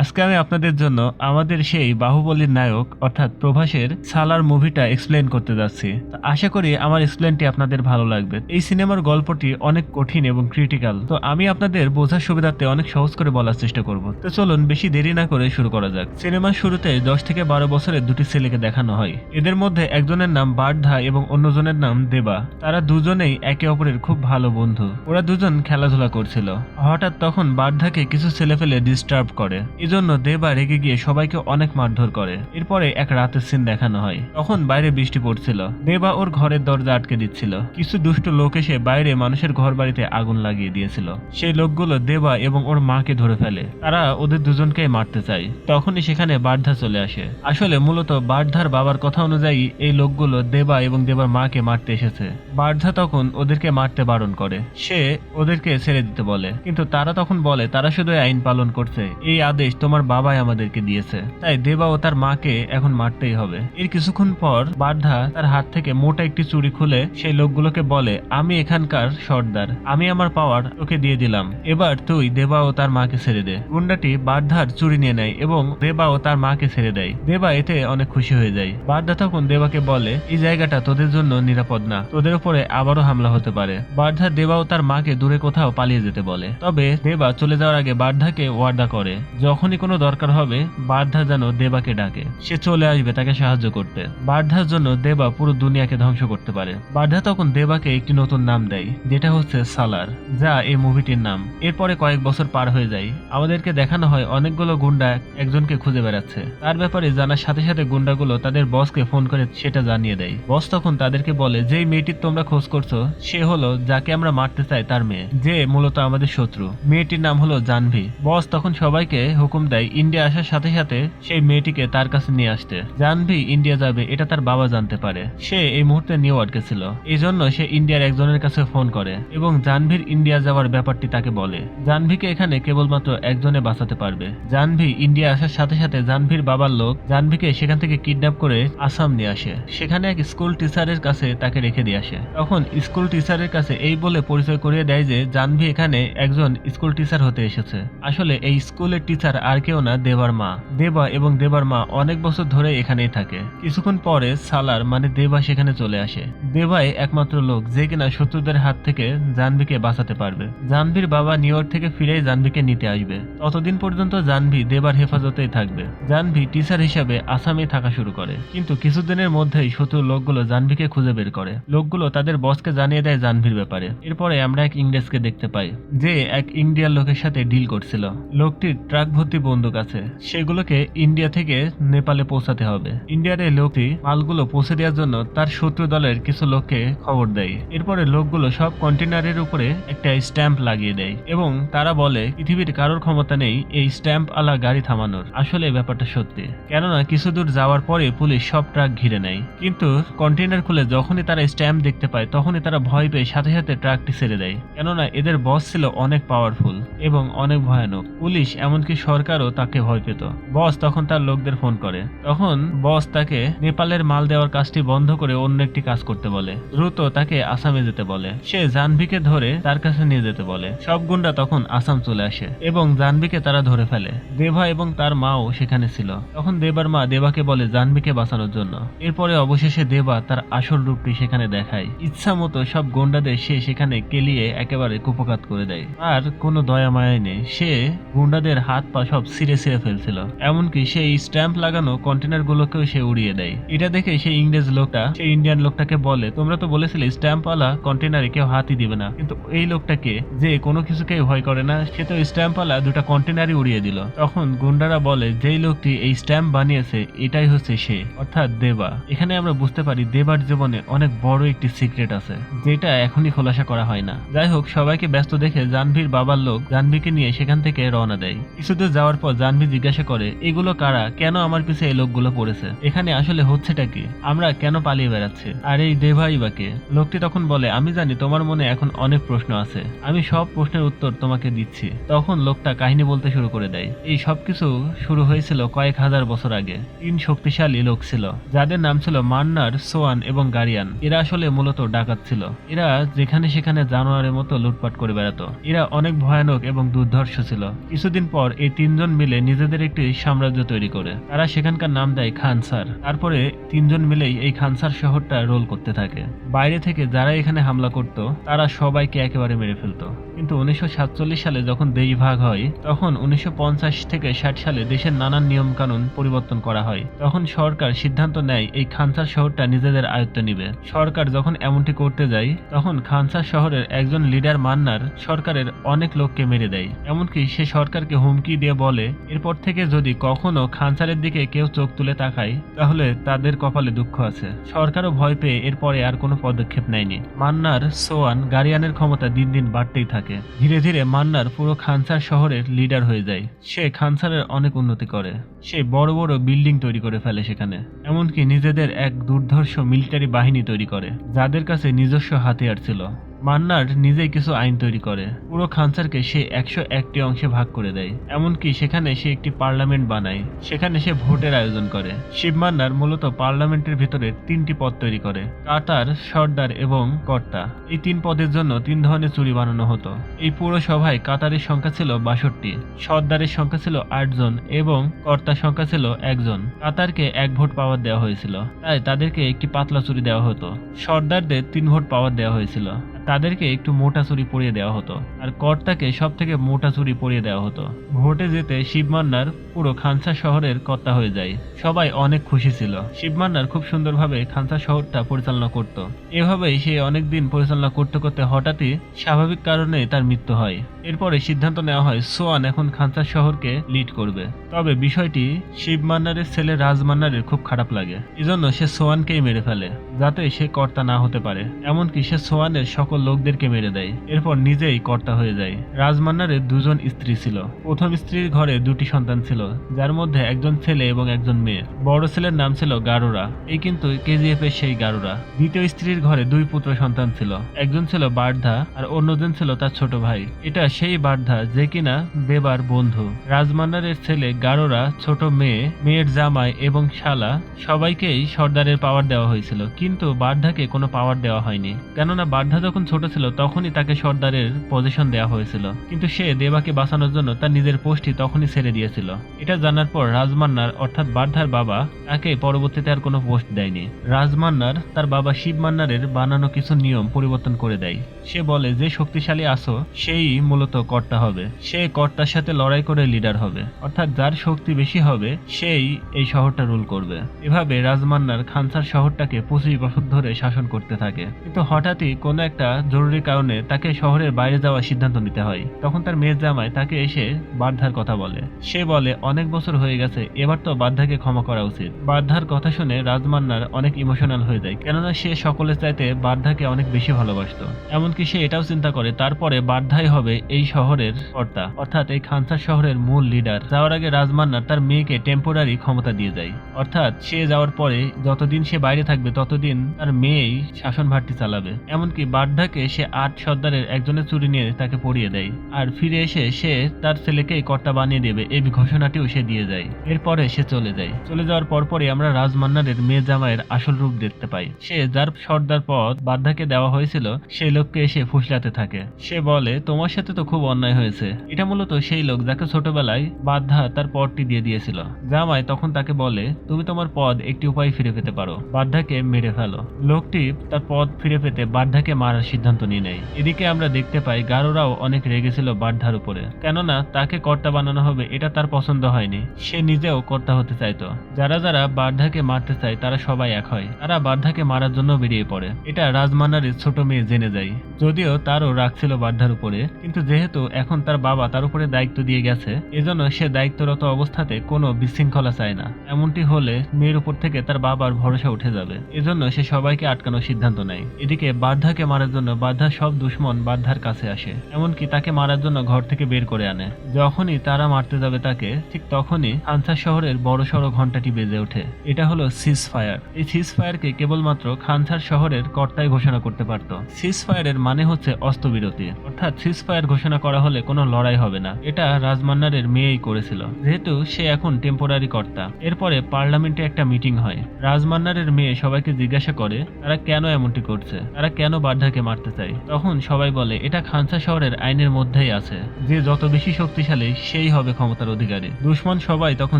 আজকে আমি আপনাদের জন্য আমাদের সেই বাহুবলীর নায়ক অর্থাৎ প্রভাসের সালার মুভিটা এক্সপ্লেন করতে যাচ্ছি। তো আশা করি আমার এক্সপ্লেনটি আপনাদের ভালো লাগবে। এই সিনেমার গল্পটি অনেক কঠিন এবং ক্রিটিক্যাল, তো আমি আপনাদের বোঝার সুবিধার্থে অনেক সহজ করে বলার চেষ্টা করব। তো চলুন বেশি দেরি না করে শুরু করা যাক। সিনেমার শুরুতে 10 থেকে 12 বছরের দুটি ছেলেকে দেখানো হয়। এদের মধ্যে একজনের নাম বার্ধা এবং অন্যজনের নাম দেবা। তারা দুজনেই একে অপরের খুব ভালো বন্ধু। ওরা দুজন খেলাধুলা করছিল। হঠাৎ তখন বার্ধাকে কিছু ছেলেপেলে ডিস্টার্ব করে। এজন্য দেবা রেগে গিয়ে সবাইকে অনেক মারধর করে। এরপরে এক রাতের সিন দেখানো হয়। তখন বাইরে বৃষ্টি পড়ছিল। দেবা ওর ঘরের দরজা আটকে দিচ্ছিল। কিছু দুষ্ট লোক এসে বাইরে মানুষের ঘর বাড়িতে আগুন লাগিয়ে দিয়েছিল। সেই লোকগুলো দেবা এবং ওর মাকে ধরে ফেলে। তারা ওদের দুজনকেই মারতে চায়। তখনই সেখানে বার্ধা চলে আসে। আসলে মূলত বার্ধার বাবার কথা অনুযায়ী এই লোকগুলো দেবা এবং দেবার মাকে মারতে এসেছে। বার্ধা তখন ওদেরকে মারতে বারণ করে। সে ওদেরকে ছেড়ে দিতে বলে, কিন্তু তারা তখন বলে তারা শুধু আইন পালন করছে, এই আদেশ তোমার বাবাই আমাদেরকে দিয়েছে, তাই দেবা ও তার মাকে এখন মারতেই হবে। এর কিছুক্ষণ পর বার্ধা তার হাত থেকে মোটা একটি চুড়ি খুলে সেই লোকগুলোকে বলে, আমি এখানকার সর্দার, আমি আমার পাওয়ার তোকে দিয়ে দিলাম, এবার তুই দেবা ও তার মাকে ছেড়ে দে। গুন্ডাটি বার্ধার চুড়ি নিয়ে নেয় এবং দেবা ও তার মাকে ছেড়ে দেয়। দেবা এতে অনেক খুশি হয়ে যায়। বার্ধা তখন দেবাকে বলে, এই জায়গাটা তোদের জন্য নিরাপদ না, তোদের উপরে আবারও হামলা হতে পারে। বার্ধা দেবা ও তার মাকে দূরে কোথাও পালিয়ে যেতে বলে। তবে দেবা চলে যাওয়ার আগে বার্ধাকে ওয়াদা করে যখনই কোনো দরকার হবে বার্ধা যেন দেবাকে ডাকে, সে চলে আসবে তাকে সাহায্য করতে। বার্ধার জন্য দেবা পুরো দুনিয়াকে ধ্বংস করতে পারে। বার্ধা তখন দেবাকে একটি নতুন নাম দেয়, যেটা হচ্ছে সালার, যা এই মুভিটির নাম। এরপরে কয়েক বছর পার হয়ে যায়। আমাদেরকে দেখানো হয় অনেকগুলো গুন্ডা একজনকে খুঁজে বেড়াচ্ছে। তার ব্যাপারে জানার সাথে সাথে গুন্ডাগুলো তাদের বসকে ফোন করে সেটা জানিয়ে দেয়। বস তখন তাদেরকে বলে, যেই মেয়েটির তোমরা খোঁজ করছো সে হলো যাকে আমরা মারতে চাই তার মেয়ে, যে মূলত আমাদের শত্রু। মেয়েটির নাম হলো জাহ্নবী। বস তখন সবাইকে হুকুম দেয় ইন্ডিয়া আসার সাথে সাথে সেই মেয়েটিকে তার কাছে নিয়ে আসতে। জাহ্নবী ইন্ডিয়া যাবে এটা তার বাবা জানতে পারে। সে এই মুহূর্তে নিউ ইয়র্কে ছিল, এই জন্য সে ইন্ডিয়ার একজনের কাছে ফোন করে এবং জাহ্নবীর ইন্ডিয়া যাওয়ার ব্যাপারটি তাকে বলে। জাহ্নবীকে এখানে কেবলমাত্র একজনে বাঁচাতে পারবে। জাহ্নবী ইন্ডিয়া আসার সাথে সাথে জাহ্নবীর বাবার লোক জাহ্নবীকে সেখান থেকে কিডন্যাপ করে আসাম নিয়ে আসে। সেখানে এক স্কুল টিচারের কাছে তাকে রেখে দিয়ে আসে। তখন স্কুল টিচারের কাছে এই বলে পরিচয় করিয়ে দেয় যে জাহ্নবী এখানে একজন স্কুল টিচার হতে এসেছে। আসলে এই স্কুলের টিচার আর কেউ না, দেবার মা। দেবা এবং দেবার মা অনেক বছর ধরে এখানেই থাকে। কিছুক্ষণ পরে সালার মানে দেবা সেখানে চলে আসে। দেবাই একমাত্র লোক যে কিনা শত্রুদের হাত থেকে জাহ্নবীকে বাঁচাতে পারবে। জাহ্নবীর বাবা নিউ ইয়র্ক থেকে ফিরে জাহ্নবীকে নিতে আসবে। ততদিন পর্যন্ত জাহ্নবী দেবার হেফাজতেই থাকবে। জাহ্নবী টিচার হিসেবে আসামে থাকা শুরু করে, কিন্তু কিছুদিনের মধ্যেই শত্রুর লোকগুলো জাহ্নবীকে খুঁজে বের করে। লোকগুলো তাদের বসকে জানিয়ে দেয় জাহ্নবীর ব্যাপারে। এরপরে আমরা এক ইংরেজকে দেখতে পাই, যে এক ইন্ডিয়ার লোকের সাথে ডিল করছিল। লোকটির ট্রাক ভর্তি বন্দুক আছে, সেগুলোকে ইন্ডিয়া থেকে নেপালে পৌঁছাতে হবে। ইন্ডিয়ার এই লোকটি মালগুলো পৌঁছে দেওয়ার জন্য তার শত্রু দলের কিছু লোককে খবর দেয়। এরপরে লোকগুলো সব কন্টেনারের উপরে একটা স্ট্যাম্প লাগিয়ে দেয় এবং তারা বলে পৃথিবীর কারোর ক্ষমতা নেই এই স্ট্যাম্প আলা গাড়ি থামানোর। আসলে ব্যাপারটা সত্যি, কেননা কিছু দূর যাওয়ার পরে পুলিশ সব ট্রাক ঘিরে নেয়। কিন্তু কন্টেনার খুলে যখনই তারা স্ট্যাম্প দেখতে পায় তখনই তারা ভয় পেয়ে সাথে সাথে ট্রাকটি ছেড়ে দেয়, কেননা এদের বস ছিল অনেক পাওয়ারফুল এবং অনেক ভয়ানক। পুলিশ এমনকি সরকারও তাকে ভয় পেত। বস তখন তার লোকদের ফোন করে। তখন বস তাকে নেপালের মাল দেওয়ার কাজটি বন্ধ করে অন্য একটি কাজ করতে বলে। দ্রুত তাকে আসামে যেতে বলে। সে জাহ্নবীকে ধরে তার কাছে নিয়ে যেতে বলে। সব গুন্ডা তখন আসাম চলে আসে এবং জাহ্নবীকে তারা ধরে ফেলে। দেবা এবং তার মাও সেখানে ছিল। তখন দেবার মা দেবাকে বলে জাহ্নবীকে বাঁচানোর জন্য। এরপরে অবশেষে দেবা তার আসল রূপটি সেখানে দেখায়। ইচ্ছা মতো সব গুন্ডাদের সে সেখানে কেলিয়ে একেবারে কুপকাত করে দেয়। আর কোনো দয়া মায়া নেই, সে গুন্ডাদের হাত পা সব ছিঁড়ে ছিঁড়ে ফেলছিল। এমনকি সেই স্ট্যাম্প লাগানো কন্টেনার গুলোকেও সে উড়িয়ে দেয়। এটা দেখে সেই ইংরেজ লোকটা সেই ইন্ডিয়ান লোকটাকে বলে, তোমরা তো বলেছিলে স্ট্যাম্প আলা কন্টেনারে কেউ হাতই দিবে না, কিন্তু এই লোকটাকে যে কোনো কিছুকে ভয় করে না, সে তো স্ট্যাম্প আলা দুটা কন্টেনারই উড়িয়ে দিল। তখন গুন্ডারা বলে যেই লোকটি এই স্ট্যাম্প বানিয়েছে এটাই হচ্ছে সে, অর্থাৎ দেবা। এখানে আমরা বুঝতে পারি দেবার জীবনে অনেক বড় একটি সিক্রেট আছে, যেটা এখনই খোলাসা করা হয় না। যাই হোক, সবাইকে ব্যস্ত দেখে জাহ্নবীর বাবার লোক জাহ্নবীকে নিয়ে সেখান থেকে রওনা দেয়। কিছুদূর যাওয়ার পর জাহ্নবী জিজ্ঞাসা করে, এগুলো কারা, কেন আমার পিছে এই লোকগুলো পড়েছে, এখানে আসলে হচ্ছেটা কি, আমরা কেন পালিয়ে বেড়াচ্ছি, আর এই দেবাই বা কে? লোকটি তখন বলে, আমি জানি তোমার মনে এখন অনেক প্রশ্ন আছে, আমি সব প্রশ্নের উত্তর তোমাকে দিচ্ছি। তখন লোকটা কাহিনী বলতে শুরু করে দেয়। এই সবকিছু শুরু হয়েছিল কয়েক হাজার বছর আগে। 3 শক্তিশালী লোক ছিল, যাদের নাম ছিল মান্নার, সোয়ান এবং গারিয়ান। এরা আসলে মূলত ডাকাত ছিল। এরা যেখানে সেখানে জানোয়ারের মতো লুটপাট করে বেড়াতো। এরা অনেক ভয়ানক এবং দুর্ধর্ষ ছিল। কিছুদিন পর এই তিনজন মিলে নিজেদের একটি সাম্রাজ্য তৈরি করে। তারা সেখানকার নাম দেয় খানসার। তারপরে তিনজন মিলেই এই খানসার শহরটা রোল করতে থাকে। বাইরে থেকে যারা এখানে হামলা করত তারা সবাইকে একেবারে মেরে ফেলতো। কিন্তু 1947 সালে যখন দেশ ভাগ হয় তখন 1950 থেকে 60 সালে দেশের নানান নিয়ম কানুন পরিবর্তন করা হয়। তখন সরকার সিদ্ধান্ত নেয় এই খানসার শহরটা নিজেদের আয়ত্তে নিবে। সরকার যখন এমনটি করতে যায় তখন খানসার শহরের একজন লিডার মান্নার সরকারের অনেক লোককে মেরে দেয়। এমনকি সে সরকারকে হুমকি দিয়ে বলে এরপর থেকে যদি কখনো খানসারের দিকে কেউ চোখ তুলে তাকায় তাহলে তাদের কপালে দুঃখ আছে। সরকারও ভয় পেয়ে এরপরে আর কোনো পদক্ষেপ নেয়নি। মান্নার সোয়ান গারিয়ানের ক্ষমতা দিন দিন বাড়তেই থাকে। ধীরে ধীরে মান্নার পুরো খানসার শহরের লিডার হয়ে যায়। সে খানসারের অনেক উন্নতি করে। সে বড় বড় বিল্ডিং তৈরি করে ফেলে সেখানে। এমনকি নিজেদের এক দুর্ধর্ষ মিলিটারি বাহিনী তৈরি করে যাদের কাছে নিজস্ব হাতিয়ার ছিল। মান্নার নিজেই কিছু আইন তৈরি করে। পুরো খানসারকে সে 101টি অংশে ভাগ করে দেয়। এমনকি সেখানে সে একটি পার্লামেন্ট বানায়। সেখানে সে ভোটের আয়োজন করে। শিব মান্নার মূলত পার্লামেন্টের ভিতরে 3টি পদ তৈরি করে, কাতার, সর্দার এবং কর্তা। এই 3 পদের জন্য 3 ধরনের চুরি বানানো হতো। এই পুরো সভায় কাতারের সংখ্যা ছিল 62, সর্দারের সংখ্যা ছিল 8 জন এবং কর্তার সংখ্যা ছিল 1 জন। কাতারকে 1 ভোট পাওয়ার দেওয়া হয়েছিল, তাই তাদেরকে একটি পাতলা চুরি দেওয়া হতো। সর্দারদের 3 ভোট পাওয়ার দেওয়া হয়েছিল, তাদেরকে একটু মোটা চুরি পরিয়ে দেওয়া হতো। আর কর্তাকে সব থেকে মোটা চুরি পরিয়ে দেওয়া হতো। ভোটে যেতে শিব মান্নার পুরো খানসা শহরের কর্তা হয়ে যায়। সবাই অনেক খুশি ছিল। শিব মান্নার খুব সুন্দরভাবে খানসা শহরটা পরিচালনা করত। এভাবেই সে অনেক দিন পরিচালনা করতে করতে হঠাৎই স্বাভাবিক কারণে তার মৃত্যু হয়। এরপরে সিদ্ধান্ত নেওয়া হয় সোয়ান এখন খানসা শহরকে লিড করবে। তবে বিষয়টি শিব মান্নারের ছেলে রাজ মান্নারের খুব খারাপ লাগে। এজন্য সে সোয়ানকেই মেরে ফেলে যাতে সে কর্তা না হতে পারে। এমনকি সে সোয়ানের সকল লোকদেরকে মেরে দেয়। এরপর নিজেই কর্তা হয়ে যায়। রাজ মান্নারের 2 জন স্ত্রী ছিল। প্রথম স্ত্রীর ঘরে 2টি সন্তান ছিল, যার মধ্যে একজন ছেলে এবং একজন মেয়ে। বড় ছেলের নাম ছিল গারুরা, এই কিন্তু কেজিএফ এর সেই গারুরা। দ্বিতীয় স্ত্রীর ঘরে 2 পুত্র সন্তান ছিল, একজন ছিল বার্ধা আর অন্যজন ছিল তার ছোট ভাই। এটা সেই বার্ধা যে কিনা বেবার বন্ধু। রাজ মান্নারের ছেলে গারুরা, ছোট মেয়ে, মেয়ের জামাই এবং শালা সবাইকেই সর্দারের পাওয়ার দেওয়া হয়েছিল, কিন্তু বার্ধাকে কোনো পাওয়ার দেওয়া হয়নি। কেননা বার্ধা যখন ছোট ছিল তখনই তাকে সর্দারের পজিশন দেওয়া হয়েছিল, কিন্তু সে দেবাকে বাঁচানোর জন্য তার নিজের পোস্টই তখনই ছেড়ে দিয়েছিল। এটা জানার পর রাজমান্নার অর্থাৎ বার্ধার বাবা তাকে পরবর্তীতে আর কোনো পোস্ট দেয়নি। রাজমান্নার তার বাবা শিব মান্নারের বানানো কিছু নিয়ম পরিবর্তন করে দেয়। সে বলে যে শক্তিশালী আসো সেই মূলত কর্তা হবে, সে কর্তার সাথে লড়াই করে লিডার হবে, অর্থাৎ যার শক্তি বেশি হবে সেই এই শহরটা রুল করবে। এভাবে রাজমান্নার খানসার শহরটাকে 25 বছর ধরে শাসন করতে থাকে। কিন্তু হঠাৎই কোনো একটা জরুরি কারণে তাকে শহরের বাইরে যাওয়ার সিদ্ধান্ত নিতে হয়। তখন তার মেয়ের জামাই তাকে এসে বার্ধার কথা বলে। সে বলে অনেক বছর হয়ে গেছে, এবার তো বার্ধাকে ক্ষমা করা উচিত। বার্ধার কথা শুনে রাজমান্নার অনেক ইমোশনাল হয়ে যায়, কেননা সে সকলের চাইতে বার্ধাকে অনেক বেশি ভালোবাসতো। এমনকি সে এটাও চিন্তা করে তারপরে বার্ধাই হবে এই শহরের কর্তা, অর্থাৎ এই খানসার শহরের মূল লিডার। যাওয়ার আগে রাজমান্নার তার মেয়েকে টেম্পোরারি ক্ষমতা দিয়ে যায়, অর্থাৎ সে যাওয়ার পরে যতদিন সে বাইরে থাকবে ততদিন তার মেয়েই শাসনভারটি চালাবে। এমনকি বার্ধাকে সে 8 সর্দারের একজনের চুরি নিয়ে তাকে পড়িয়ে দেয়, আর ফিরে এসে সে তার ছেলেকেই কর্তা বানিয়ে দেবে এই ঘোষণাটিও সে দিয়ে যায়। এরপরে সে চলে যায়। চলে যাওয়ার পরপরই আমরা রাজমান্নারের মেয়ে জামাইয়ের আসল রূপ দেখতে পাই। সে যার সর্দার পদ বার্ধাকে দেওয়া হয়েছিল সেই লোককে এসে ফুসলাতে থাকে। সে বলে তোমার সাথে তো খুব অন্যায় হয়েছে। এটা মূলত সেই লোক যাকে ছোটবেলায় বার্ধা তার পদটি দিয়ে দিয়েছিল। জামাই তখন তাকে বলে তুমি তোমার পদ একটি উপায় ফিরে পেতে পারো, বার্ধাকে মেরে ফেলো। লোকটি তার পদ ফিরে পেতে বার্ধাকে মারার সিদ্ধান্ত নিয়ে নেয়। এদিকে আমরা দেখতে পাই গারোরাও অনেক রেগেছিল বার্ধার উপরে, কেননা তাকে কর্তা বানানো হবে এটা তার পছন্দ হয়নি। সে নিজেও কর্তা হতে চাইতো। যারা যারা বার্ধাকে মারতে চায় তারা সবাই এক হয়, তারা বার্ধাকে মারার জন্য বেরিয়ে পড়ে। এটা রাজমান্নারের ছোট মেয়ে জেনে যায়। যদিও তারও রাগ ছিল বার্ধার উপরে, কিন্তু যেহেতু এখন তার বাবা তার উপরে দায়িত্ব দিয়ে গেছে এজন্য সে দায়িত্বরত অবস্থাতে কোনো বিশৃঙ্খলা চায় না। এমনটি হলে মেয়ের উপর থেকে তার বাবার ভরসা উঠে যাবে, এজন্য সে সবাইকে আটকানোর সিদ্ধান্ত নেয়। এদিকে বার্ধাকে মারার জন্য বার্ধার সব দুশ্মন বার্ধার কাছে আসে, এমনকি তাকে মারার জন্য ঘর থেকে বের করে আনে। যখনই তারা মারতে যাবে তাকে, ঠিক তখনই খানসা শহরের বড় সড়ো ঘন্টাটি বেজে ওঠে। এটা হলো সিজ ফায়ার। এই সিজ ফায়ারকে কেবলমাত্র খানসার শহরের কর্তাই ঘোষণা করতে পারত। সিজ ফায়ারের মানে হচ্ছে অস্ত্রবিরতি, অর্থাৎ সিজ ফায়ার ঘোষণা করা হলে কোনো লড়াই হবে না। এটা রাজমান্নারের মেয়েই করেছিল, যেহেতু সে এখন টেম্পোরারি কর্তা। এরপরে পার্লামেন্টে একটা মিটিং হয়। রাজমান্নারের মেয়ে সবাইকে জিজ্ঞাসা করে তারা কেন এমনটি করছে, তারা কেন বার্ধাকে মারতে চায়। তখন সবাই বলে এটা খানসা শহরের আইনের মধ্যেই আছে, যে যত বেশি শক্তিশালী সেই হবে ক্ষমতার অধিকারী। দুশমন সবাই তখন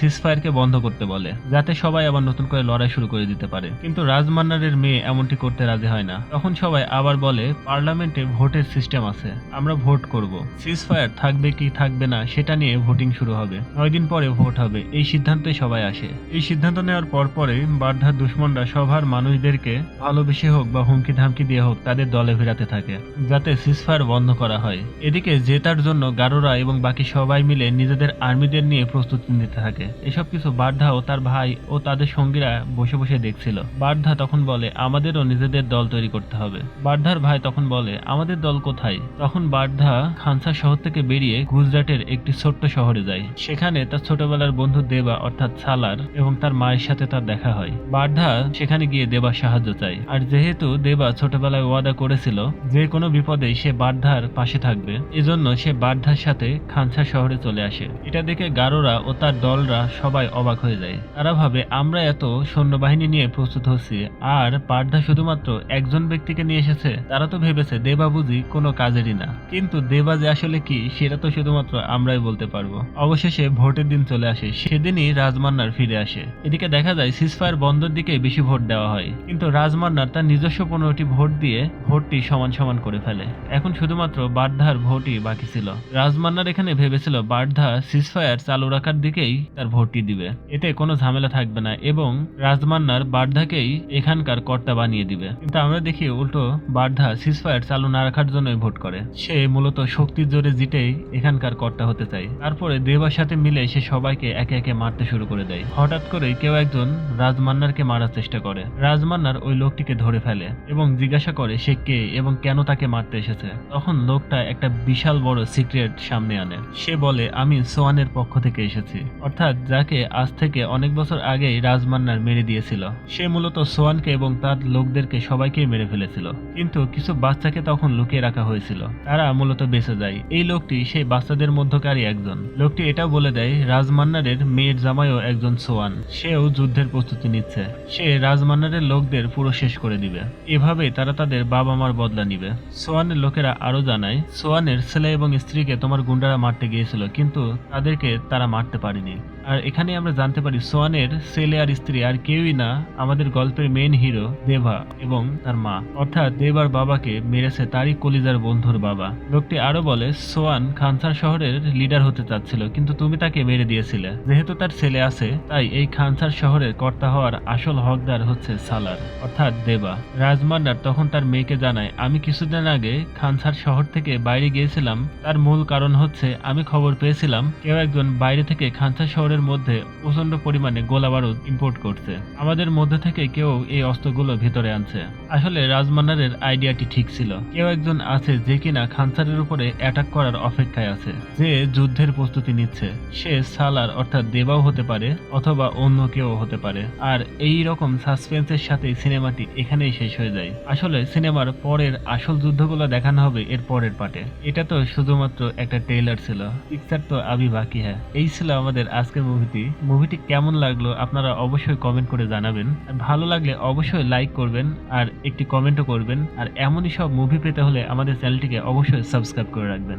সিজফায়ারকে বন্ধ করতে বলে, যাতে সবাই আবার নতুন করে লড়াই শুরু করে দিতে পারে। কিন্তু রাজমান্নারের মেয়ে এমনটি করতে রাজি হয় না। তখন সবাই আবার বলে পার্লামেন্টে ভোটের সিস্টেম আছে, আমরা ভোট করব, সিজফায়ার থাকবে কি থাকবে না সেটা নিয়ে ভোটিং শুরু হবে, 9 দিন পরে ভোট হবে। এই সিদ্ধান্তে সবাই আসে। এই সিদ্ধান্ত নেওয়ার পরে বার্ধার দুশমনরা সবার মানুষদেরকে ভালোবেসে হোক বা হুমকি ধামকি দিয়ে হোক তাদের দলে ফেরাতে থাকে, যাতে সিজফায়ার বন্ধ করা হয়। এদিকে জেতার জন্য গারোরা এবং বাকি সবাই মিলে নিজেদের আর্মিদের নিয়ে প্রস্তুতি নিতে থাকে। এসব কিছু বার্ধা ও তার ভাই ও তাদের সঙ্গীরা বসে বসে দেখছিল। বার্ধা তখন বলে আমাদেরও নিজেদের দল তৈরি করতে হবে। বার্ধার ভাই তখন বলে আমাদের দল কোথায়? তখন বার্ধা খানসা শহর থেকে বেরিয়ে গুজরাটের একটি ছোট্ট শহরে যায়। সেখানে তার ছোটবেলার বন্ধু দেবা অর্থাৎ সালার এবং তার মায়ের সাথে তার দেখা হয়। বার্ধা সেখানে গিয়ে দেবার সাহায্য চায়। আর যেহেতু দেবা ছোটবেলায় ওয়াদা করেছিল যে কোনো বিপদে সে বার্ধার পাশে থাকবে, এজন্য সে বার্ধার সাথে খানসা শহরে চলে আসে। এটা দেখে গারোরা ও তার দলরা সবাই অবাক হয়ে যায়। তারা ভাবে আমরা এত সৈন্যবাহিনী নিয়ে প্রস্তুত হচ্ছি আর বার্ধা শুধুমাত্র একজন ব্যক্তিকে নিয়ে এসেছে। তারা তো ভেবেছে দেবা বুঝি কোনো কাজেরই না, কিন্তু দেবা যে আসলে কি সেটা তো শুধুমাত্র আমরাই বলতে পারবো। অবশেষে ভোটের দিন চলে আসে। সেদিনই রাজমান্নার ফিরে আসে। এদিকে দেখা যায় সিজফায়ার বন্ধের দিকে বেশি ভোট দেওয়া হয়, কিন্তু রাজমান্নার তার নিজস্ব 15টি ভোট দিয়ে ভোটটি সমান সমান করে ফেলে। এখন শুধুমাত্র বার্ধার ভোটই বাকি ছিল। রাজমান্নার এখানে ভেবেছিল বার্ধা সিজফায়ার চালু রাখার দিকেই তার ভোটটি দিবে, এতে কোনো ঝামেলা থাকবে না এবং রাজমান্নার বার্ধাকেই এখানকার কর্তা বানিয়ে দিবে। কিন্তু আমরা দেখি উল্টো বার্ধা সিজফায়ার চালু না রাখার জন্যই ভোট করে। সে মূলত শক্তির জোরে জিতেই এখানকার কর্তা হতে চায়। তারপরে দেবার সাথে মিলে সে সবাইকে একে একে মারতে শুরু করে দেয়। হঠাৎ করে কেউ একজন রাজমান্নারকে মারার চেষ্টা করে। রাজমান্নার ওই লোকটিকে ধরে ফেলে এবং জিজ্ঞাসা করে সে কে এবং কেন তাকে মারতে এসেছে। তখন লোকটা একটা বিশাল বড় সিক্রেট সামনে আনে। সে বলে আমি সোয়ানের পক্ষ থেকে এসেছি, অর্থাৎ যাকে আজ থেকে অনেক বছর আগেই রাজমান্নার মেরে দিয়েছিল। সে মূলত সোয়ানকে এবং তার লোকদেরকে সবাইকেই মেরে ফেলেছিল, কিন্তু কিছু বাচ্চাকে তখন লুকিয়ে রাখা হয়েছিল, তারা মূলত বেঁচে যায়। এই লোকটি সেই বাচ্চাদের মধ্যকারী একজন। লোকটি এটাও বলে দেয় রাজমান্নারের মেয়ের জামাইও একজন সোয়ান, সেও যুদ্ধের প্রস্তুতি নিচ্ছে। সে রাজমান্নারের লোকদের পুরো শেষ করে দিবে। এভাবে তারা তাদের বাবা মার বদলা নিবে। সোয়ানের লোকেরা আরো জানায় সোয়ানের ছেলে এবং স্ত্রীকে তোমার গুন্ডারা মারতে গিয়েছিল, কিন্তু তাদেরকে তারা মারতে পারেনি। আর এখানে আমরা জানতে পারি সোয়ানের ছেলে আর স্ত্রী আর কেউই না, আমাদের গল্পের মেইন হিরো দেবা এবং তার মা, অর্থাৎ দেবার বাবাকে মেরেছে তারই কলিজার বন্ধুর বাবা। লোকটি আরো বলে সোয়ান খানসার শহরের লিডার হতে চাচ্ছিল, কিন্তু তুমি তাকে মেরে দিয়েছিলে। যেহেতু তার ছেলে আছে তাই এই খানসার শহরের কর্তা হওয়ার আসল হকদার হচ্ছে সালার অর্থাৎ দেবা। রাজমান্নার তখন তার মেয়েকে জানায় আমি কিছুদিন আগে খানসার শহর থেকে বাইরে গিয়েছিলাম, তার মূল কারণ হচ্ছে আমি খবর পেয়েছিলাম কেউ একজন বাইরে থেকে খানসার শহরের মধ্যে প্রচন্ড পরিমাণে গোলা বারুদ ইম্পোর্ট করছে, আমাদের মধ্যে থেকে কেউ এই অস্ত্রগুলো ভিতরে আনছে। আসলে রাজমান্নারের আইডিয়াটি ঠিক ছিল, কেউ একজন আছে যে কিনা খানসারের উপরে অ্যাটাক করার অপেক্ষায় আছে, যে যুদ্ধের প্রস্তুতি নিচ্ছে। সে সালার অর্থাৎ দেবাও হতে পারে অথবা অন্য কেউ হতে পারে। আর এই রকম সাসপেন্সের সাথে সিনেমাটি এখানেই শেষ হয়ে যায়। আসলে সিনেমার পরের আসল যুদ্ধগুলো দেখানো হবে এর পরের পার্টে। এটা তো শুধুমাত্র একটা ট্রেলার ছিল, পিকচার তো আবি বাকি হ্যাঁ। এই ছিল আমাদের আজকের মুভিটি কেমন লাগলো আপনারা অবশ্যই কমেন্ট করে জানাবেন। আর ভালো লাগলে অবশ্যই লাইক করবেন আর একটি কমেন্টও করবেন। আর এমনই সব মুভি পেতে হলে আমাদের চ্যানেলটিকে অবশ্যই সাবস্ক্রাইব করে রাখবেন।